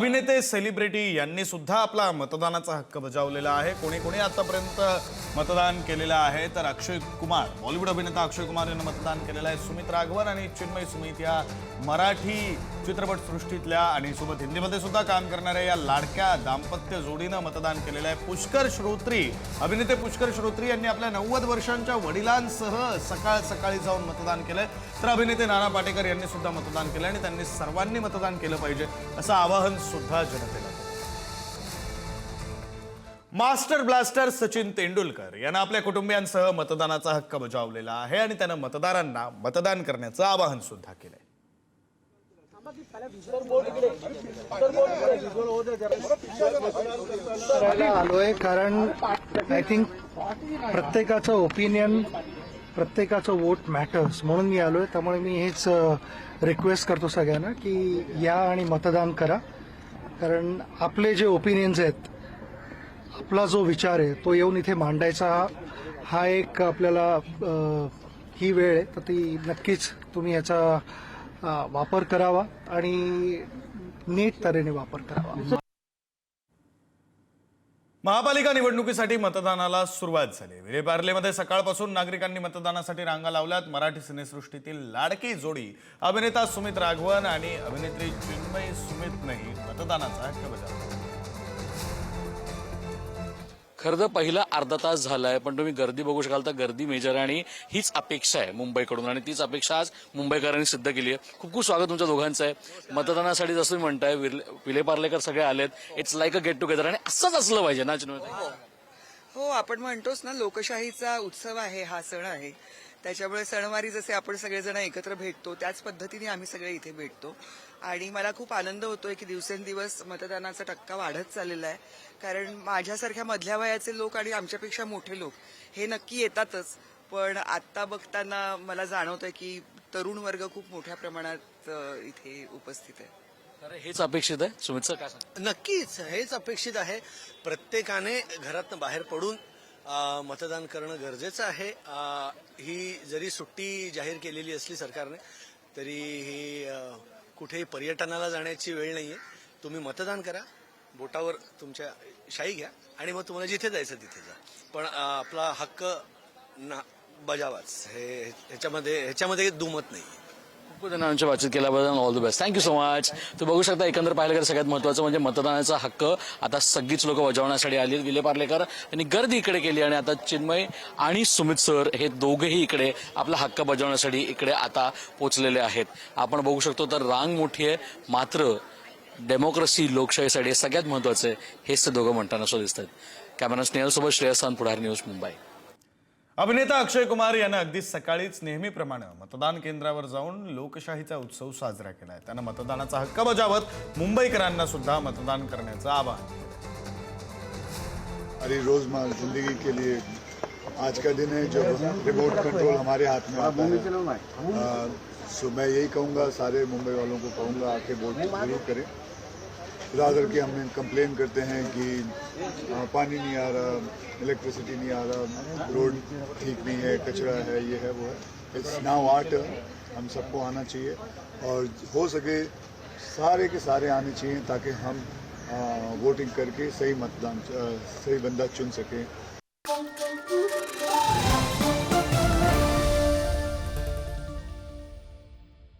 अभिनेते सेलिब्रिटी यांनी सुद्धा आपला मतदानाचा हक्क बजावलेला आहे। कोणी कोणी आतापर्यंत मतदान केलेलं आहे तर अक्षय कुमार, बॉलिवूड अभिनेता अक्षय कुमार यांनी मतदान केलेलं आहे। सुमित राघवन आणि चिन्मय सुमित या मराठी चित्रपट सृष्टीतल्या आणि सोबत हिंदीमध्ये सुद्धा काम करणाऱ्या या लाडक्या दाम्पत्य जोडीनं मतदान केलेलं आहे। पुष्कर श्रोत्री, अभिनेते पुष्कर श्रोत्री यांनी आपल्या 90 वर्षांच्या वडिलांसह सकाळी जाऊन मतदान केलंय। तर अभिनेते नाना पाटेकर यांनी सुद्धा मतदान केलं आणि त्यांनी सर्वांनी मतदान केलं पाहिजे असं आवाहन सुद्धा जनतेला केलं। मास्टर ब्लास्टर सचिन तेंडुलकर यांना आपल्या कुटुंबियांसह मतदानाचा हक्क बजावलेला आहे आणि त्यानं मतदारांना मतदान करण्याचं आवाहन सुद्धा केलंय। आलोय कारण आय थिंक प्रत्येकाचं ओपिनियन, प्रत्येकाचं वोट मॅटर्स म्हणून मी आलोय। त्यामुळे मी हेच रिक्वेस्ट करतो सगळ्यांना की या आणि मतदान करा, कारण आपले जे ओपिनियन्स आहेत, आपला जो विचार आहे तो येऊन इथे मांडायचा हा एक आपल्याला ही वेळ आहे। तर ती नक्कीच तुम्ही याचा वापर करावा आणि नीट तऱ्हेने वापर करावा। महापालिका निवडणुकीसाठी मतदानाला सुरुवात झाली। विलेपार्लेमध्ये सकाळपासून नागरिकांनी मतदानासाठी रांगा लावल्यात। मराठी सिनेसृष्टीतील लाडकी जोडी अभिनेता सुमित राघवन आणि अभिनेत्री चिन्मय सुमितनेही मतदानाचा हक्क बजावला। खरं तर पहिला अर्धा तास झालाय, पण तुम्ही गर्दी बघू शकाल तर गर्दी मेजर आणि हीच अपेक्षा आहे मुंबईकडून आणि तीच अपेक्षा आज मुंबईकरांनी सिद्ध केली आहे। खूप खूप स्वागत तुमच्या दोघांचं आहे मतदानासाठी। जसं तुम्ही म्हणताय विलेपार्लेकर सगळे आलेत, it's like a get together आणि असंच असलं पाहिजे ना चिन्मय? हो, आपण म्हणतोच ना, लोकशाहीचा उत्सव आहे हा, सण आहे। त्याच्यामुळे सणवारी जसे आपण सगळेजण एकत्र भेटतो त्याच पद्धतीने आम्ही सगळे इथे भेटतो आणि मला खूप आनंद होतोय की दिवसेंदिवस मतदानाचा टक्का वाढत चाललेला आहे। कारण माझ्यासारख्या मधल्या वयाचे लोक आणि आमच्यापेक्षा मोठे लोक हे नक्की येतातच, पण आता बघताना मला जाणवतंय की तरुण वर्ग खूप मोठ्या प्रमाणात इथे उपस्थित आहे। अरे हेच अपेक्षित आहे सुमितचं, काय सांग? नक्कीच हेच अपेक्षित आहे। प्रत्येकाने घरातनं बाहेर पडून मतदान करणं गरजेचं आहे। ही जरी सुट्टी जाहीर केलेली असली सरकारने तरी ही कुठेही पर्यटनाला जाण्याची वेळ नाहीये। तुम्ही मतदान करा, बोटावर तुमच्या शाई घ्या आणि मग तुम्हाला जिथे जायचं तिथे जा, पण आपला हक्क बजावाच, ह्याच्यामध्ये दुमत नाही। खूप जणांच्या बातचीत केल्याबद्दल all the best, thank you so much. तर बघू शकता एकंदर पाहिलं तर सगळ्यात महत्त्वाचं म्हणजे मतदानाचा हक्क आता सगळीच लोक बजावण्यासाठी आली। विलेपार्लेकर यांनी गर्दी इकडे केली आणि आता चिन्मय आणि सुमित सर हे दोघेही इकडे आपला हक्क बजावण्यासाठी इकडे आता पोहोचलेले आहेत। आपण बघू शकतो तर रांग मोठी आहे, मात्र डेमोक्रेसी, लोकशाहीसाठी सगळ्यात महत्त्वाचं आहे हेच ते दोघं म्हणताना असं दिसतात। कॅमेरा स्नेहलसोबत श्रेयसान, पुढारी न्यूज, मुंबई। अभिनेता अक्षय कुमार यानं अगदी सकाळीच नेहमीप्रमाणे मतदान केंद्रावर जाऊन लोकशाहीचा उत्सव साजरा केलाय। त्यानं मतदानाचा हक्क बजावत मुंबईकरांना सुद्धा मतदान करण्याचं आवाहन केलं। हमारी रोजमर्रा जिंदगी के लिए आज का दिन है जब रिमोट कंट्रोल हमारे हाथ में आता है। सो मैं यही कहूँगा, सारे मुंबई वालों को कहूँगा आके वोट जरूर करें। ज़्यादातर के हम कंप्लेन करते हैं कि पानी नहीं आ रहा, इलेक्ट्रिसिटी नहीं आ रहा, रोड ठीक नहीं है, कचरा है, ये है वो है। इट्स नाउ आवर टर्न, हम सबको आना चाहिए और हो सके सारे के सारे आने चाहिए ताकि हम वोटिंग करके सही बंदा चुन सकें।